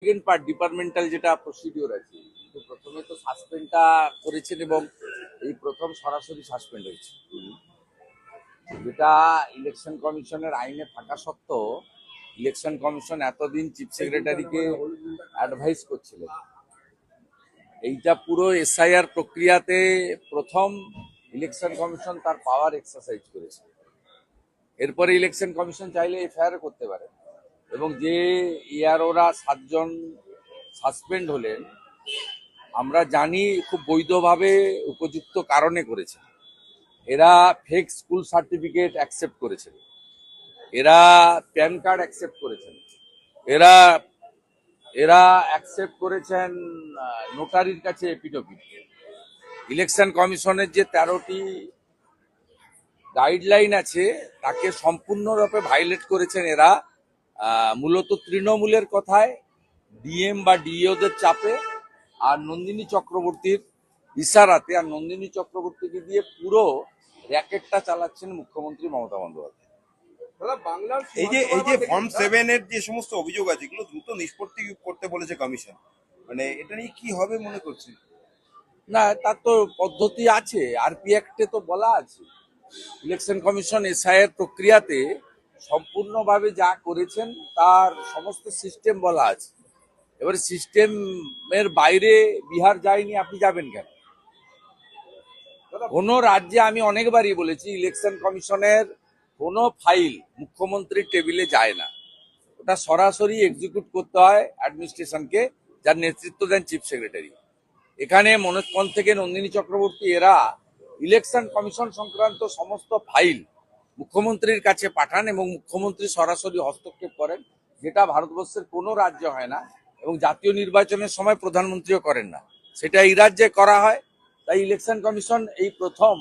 Second part departmental যেটা procedure আছে, কিন্তু প্রথমে তো সাসপেন্ডটা করেছেন এবং এই প্রথম সরাসরি সাসপেন্ড হয়েছে, যেটা ইলেকশন কমিশনের আইনে থাকা সত্ত্বেও ইলেকশন কমিশন এতদিন চিফ সেক্রেটারিকে অ্যাডভাইস করছিলেন। এইটা পুরো এসআইআর প্রক্রিয়াতে প্রথম ইলেকশন কমিশন তার পাওয়ার এক্সারসাইজ করেছে। এরপরে ইলেকশন কমিশন চাইলে এফআইআর করতে পারে, এবং যে ইয়ারোরা 7 জন সাসপেন্ড হলেন আমরা জানি খুব বৈধভাবে উপযুক্ত কারণে করেছে। এরা ফেক স্কুল সার্টিফিকেট অ্যাকসেপ্ট করেছেন, এরা প্যান কার্ড অ্যাকসেপ্ট করেছেন, এরা এরা অ্যাকসেপ্ট করেছেন নোটারির কাছে এপিডভিট। ইলেকশন কমিশনের যে 13টি গাইডলাইন আছে তাকে সম্পূর্ণরূপে ভাইলেট করেছেন এরা। মূলত তৃণমূলের কথায়, ডিএম বা ডিইওদের চাপে, আর নন্দিনী চক্রবর্তীর ইশারাতে, আর নন্দিনী চক্রবর্তীকে দিয়ে পুরো র্যাকেটটা চালাচ্ছেন মুখ্যমন্ত্রী মমতা বন্দ্যোপাধ্যায়। এই যে ফর্ম 7 এর যে সমস্ত অভিযোগ আছে এগুলো দ্রুত নিষ্পত্তি করতে বলেছে কমিশন, মানে এটা নিয়ে কি হবে মনে করছেন? না, তার তো পদ্ধতি আছে, আরপি অ্যাক্টে তো বলা আছে। ইলেকশন কমিশন এসআইআর প্রক্রিয়াতে সম্পূর্ণভাবে যা করেছেন তার সমস্ত সিস্টেম বলা আছে। এবারে সিস্টেমের বাইরে বিহার যায়নি, আপনি যাবেন কেন? কোনো রাজ্যে, আমি অনেকবারই বলেছি, ইলেকশন কমিশনের কোনো ফাইল মুখ্যমন্ত্রীর টেবিলে যায় না, ওটা সরাসরি এক্সিকিউট করতে হয় অ্যাডমিনিস্ট্রেশনকে, যার নেতৃত্ব দেন চিফ সেক্রেটারি। এখানে মনোজ পল থেকে নন্দিনী চক্রবর্তী এরা ইলেকশন কমিশন সংক্রান্ত সমস্ত ফাইল মুখ্যমন্ত্রীর কাছে পাঠান এবং মুখ্যমন্ত্রী সরাসরি হস্তক্ষেপ করেন, যেটা ভারতবর্ষের কোনো রাজ্য হয় না, এবং জাতীয় নির্বাচনের সময় প্রধানমন্ত্রীও করেন না, সেটা এই রাজ্যে করা হয়। তাই ইলেকশন কমিশন এই প্রথম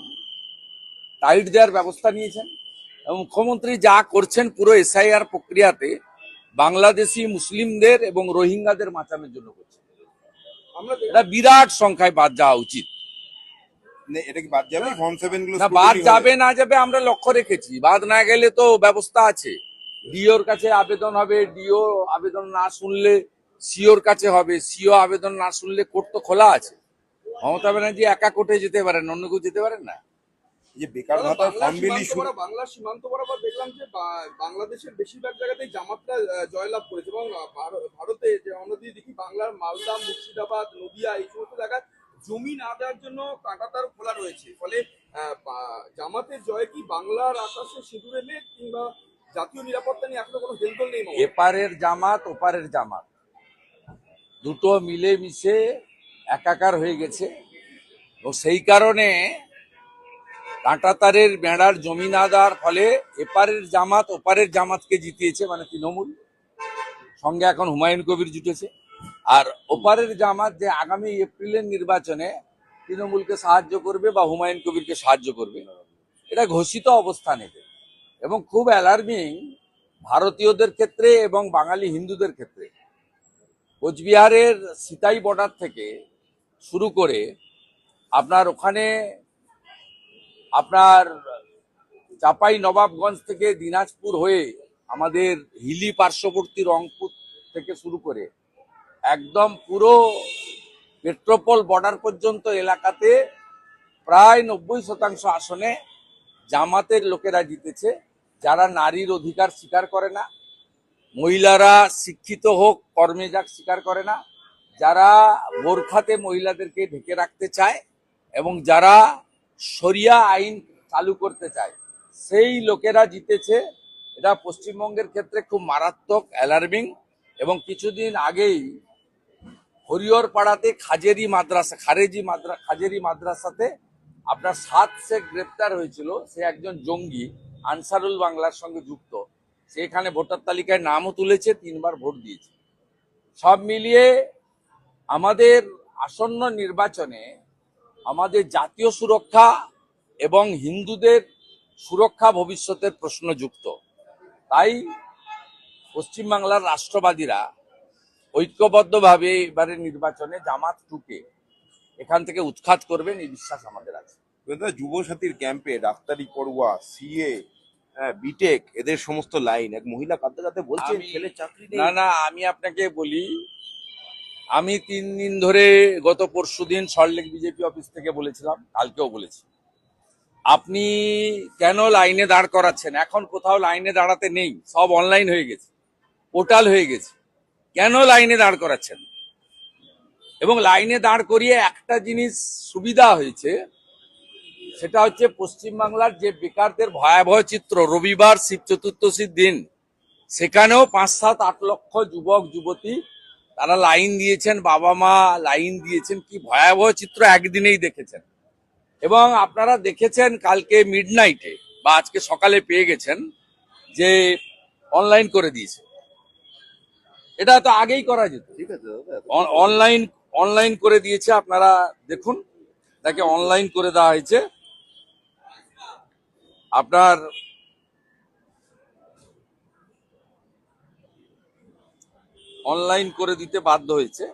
টাইট দেওয়ার ব্যবস্থা নিয়েছেন, এবং মুখ্যমন্ত্রী যা করছেন পুরো এসআইআর প্রক্রিয়াতে বাংলাদেশি মুসলিমদের এবং রোহিঙ্গাদের বাঁচানোর জন্য করছেন। এটা বিরাট সংখ্যায় বাদ যাওয়া উচিত। এটা কি বাদ যাবে ফর্ম 7 গুলো? না, বাদ যাবে না যাবে আমরা লক্ষ্য রেখেছি, বাদ না গেলে তো ব্যবস্থা আছে। ডিওর কাছে আবেদন হবে, ডিও আবেদন না শুনলে সিওর কাছে হবে, সিও আবেদন না শুনলে কোর্ট তো খোলা আছে। মমতা ব্যানার্জি একা কোর্টে যেতে পারেন, অন্য কেউ যেতে পারেন না। যে বেকার ভাতা ফর্ম বিলি বাংলার সীমান্ত বরাবর দেখলাম যে বাংলাদেশের বেশিরভাগ জায়গাতেই জামাতটা জয়লাভ করেছে, এবং ভারতে যে অন্যদিকে দেখি বাংলার মালদা, মুর্শিদাবাদ, নদিয়া এই সমস্ত জায়গায় জমি না দেওয়ার জন্য কাঁটাতার খোলা রয়েছে। ফলে জামাতের জয় কি বাংলার আকাশে সিঁদুরে মেঘ, কিংবা জাতীয় নিরাপত্তা নিয়ে এখনো কোনো হেলদোল নেই? এপারের জামাত ওপারের জামাত দুটো মিলে মিশে একাকার হয়ে গেছে, এবং সেই কারণে কাঁটাতারের বেড়ার জমি না দেওয়ার ফলে এপারের জামাত ওপারের জামাতকে জিতিয়েছে, মানে তৃণমূল সঙ্গে এখন হুমায়ুন কবির জুটেছে। আর ওপারের জামাত যে আগামী এপ্রিলের নির্বাচনে তৃণমূলকে সাহায্য করবে বা হুমায়ুন কবিরকে সাহায্য করবে, এটা ঘোষিত অবস্থান এতে। এবং খুব অ্যালার্মিং ভারতীয়দের ক্ষেত্রে এবং বাঙালি হিন্দুদের ক্ষেত্রে। কোচবিহারের সিতাই বর্ডার থেকে শুরু করে আপনার ওখানে আপনার চাপাই নবাবগঞ্জ থেকে দিনাজপুর হয়ে আমাদের হিলি পার্শ্ববর্তী রংপুর থেকে শুরু করে একদম পুরো পেট্রোপল বর্ডার পর্যন্ত এলাকাতে প্রায় 90% আসনে জামাতের লোকেরা জিতেছে, যারা নারীর অধিকার স্বীকার করে না, মহিলারা শিক্ষিত হোক, কর্মে যাক স্বীকার করে না, যারা বোরখাতে মহিলাদেরকে ঢেকে রাখতে চায় এবং যারা শরিয়া আইন চালু করতে চায়, সেই লোকেরা জিতেছে। এটা পশ্চিমবঙ্গের ক্ষেত্রে খুব মারাত্মক, অ্যালার্মিং। এবং কিছুদিন আগেই হরিহর পাড়াতে খাজেরি মাদ্রাসাতে আপনার 7 শেখ গ্রেপ্তার হয়েছিল। সে একজন জঙ্গি, আনসারুল বাংলার সঙ্গে যুক্ত। সেখানে ভোটার তালিকায় নামও তুলেছে, 3 বার ভোট দিয়েছে। সব মিলিয়ে আমাদের আসন্ন নির্বাচনে আমাদের জাতীয় সুরক্ষা এবং হিন্দুদের সুরক্ষা ভবিষ্যতের প্রশ্ন যুক্ত। তাই পশ্চিমবাংলার রাষ্ট্রবাদীরা ঐক্যবদ্ধভাবে এবারে নির্বাচনে জামাত টুকে এখান থেকে উৎখাত করবেন, এই বিশ্বাস আমাদের আছে। যুবসাথীর ক্যাম্পে ডাক্তারি পড়ুয়া, সিএ, হ্যাঁ বিটেক এদের সমস্ত লাইন এক মহিলা কাঁদতে কাঁদতে বলছেন আমি- ছেলে চাকরি নেই। না আমি আপনাকে বলি, আমি 3 দিন ধরে গত পরশুদিন সল্টলেক বিজেপি অফিস থেকে বলেছিলাম, কালকেও বলেছি, আপনি কেন লাইনে দাঁড় করাচ্ছেন? এখন কোথাও লাইনে দাঁড়াতে নেই, সব অনলাইন হয়ে গেছে, পোর্টাল হয়ে গেছে, কেন লাইনে দাঁড় করাচ্ছেন? এবং লাইনে দাঁড় করিয়ে একটা জিনিস সুবিধা হয়েছে, সেটা হচ্ছে পশ্চিমবাংলার যে বেকারদের ভয়াবহ চিত্র, রবিবার শিব চতুর্দশীর দিন সেখানেও 5-7-8 লক্ষ যুবক যুবতী তারা লাইন দিয়েছেন, বাবা মা লাইন দিয়েছেন, কি ভয়াবহ চিত্র একদিনেই দেখেছেন। এবং আপনারা দেখেছেন কালকে মিডনাইটে বা আজকে সকালে পেয়ে গেছেন যে অনলাইন করে দিয়েছে। এটা তো আগেই করা যেত, ঠিক আছে দাদা, অনলাইন অনলাইন করে দিয়েছে। আপনারা দেখুন, তাকে অনলাইন করে দেওয়া হয়েছে। আপনার অনলাইন করে দিতে বাধ্য হয়েছে।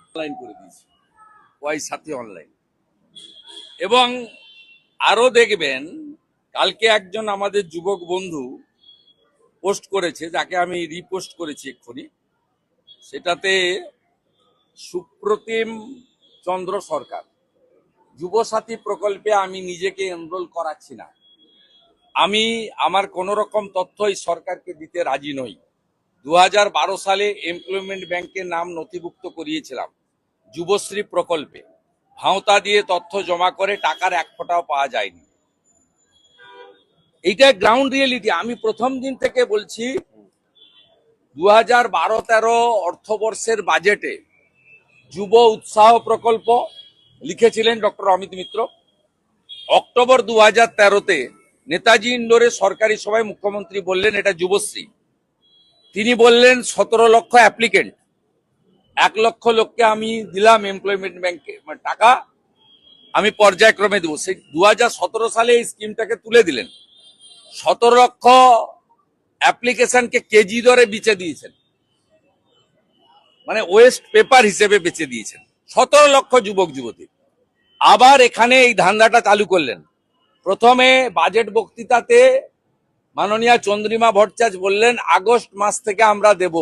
অনলাইন করে দিয়েছে, ওই সাথে অনলাইন। এবং আরো দেখবেন, কালকে একজন আমাদের যুবক বন্ধু পোস্ট করেছে, যাকে আমি রিপোস্ট করেছি এক্ষুনি, সেটাতে সুপ্রতিম চন্দ্র সরকার, যুবসাথী প্রকল্পে আমি নিজেকে এনরোল করাচ্ছি না, আমি আমার কোন রকম তথ্য এই সরকারকে দিতে রাজি নই। 2012 সালে এমপ্লয়মেন্ট ব্যাংকের নাম নথিভুক্ত করিয়েছিলাম যুবশ্রী প্রকল্পে, ভাওতা দিয়ে তথ্য জমা করে টাকার 1 ফোঁটাও পাওয়া যায়নি। এইটা গ্রাউন্ড রিয়েলিটি। আমি প্রথম দিন থেকে বলছি, 2012-13 অর্থবর্ষের বাজেটে যুব উৎসাহ প্রকল্প লিখেছিলেন ডক্টর অমিত মিত্র। অক্টোবর 2013-তে নেতাজি ইন্ডোরে সরকারি সভায় মুখ্যমন্ত্রী বললেন এটা যুবশ্রী। তিনি বললেন 17 লক্ষ অ্যাপ্লিকেন্ট, 1 লক্ষ লোককে আমি দিলাম এমপ্লয়মেন্ট ব্যাংকে টাকা, আমি পর্যায়ক্রমে দেবো। সেই 2017 সালে এই স্কিমটাকে তুলে দিলেন। 17 লক্ষ অ্যাপ্লিকেশনকে কেজি দরে বিচে দিয়েছেন, মানে ওয়েস্ট পেপার হিসেবে বেচে দিয়েছেন 17 লক্ষ যুবক যুবতী। আবার এখানে এই ধান্দাটা চালু করলেন। প্রথমে বাজেট বক্তৃতাতে মাননীয় চন্দ্রিমা ভট্টাচার্য বললেন আগস্ট মাস থেকে আমরা দেব।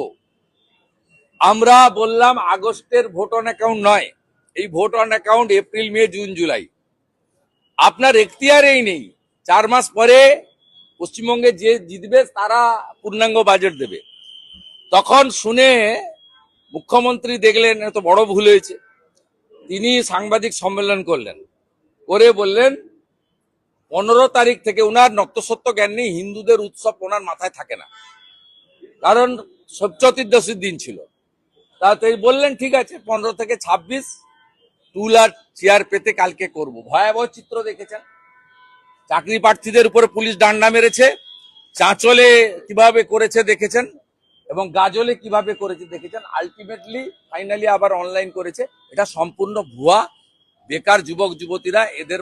আমরা বললাম আগস্টের ভোট অন অ্যাকাউন্ট নয়, এই vote on account April May June July. আপনার এখতিয়ারেই নেই, 4 মাস পরে পশ্চিমবঙ্গে যে জিতবে তারা পূর্ণাঙ্গ বাজেট দেবে। তখন শুনে মুখ্যমন্ত্রী দেখলেন এত বড় ভুল হয়েছে, তিনি সাংবাদিক সম্মেলন করলেন, করে বললেন 15 তারিখ থেকে, উনার নক্তসত্য জ্ঞান নেই, হিন্দুদের উৎসব ওনার মাথায় থাকে না, কারণ চতুর্দশীর দিন ছিল। তাই বললেন ঠিক আছে 15 থেকে 26 টুল আর চেয়ার পেতে কালকে করব। ভয়াবহ চিত্র দেখেছেন, চাকরি প্রার্থীদের উপরে পুলিশ ডান্ডা মেরেছে, চাঁচলে কিভাবে করেছে দেখেছেন, এবং গাজলে কিভাবে করেছে দেখেছেন। আলটিমেটলি ফাইনালি আবার অনলাইন করেছে। এটা সম্পূর্ণ ভুয়া। বেকার যুবক যুবতীরা এদের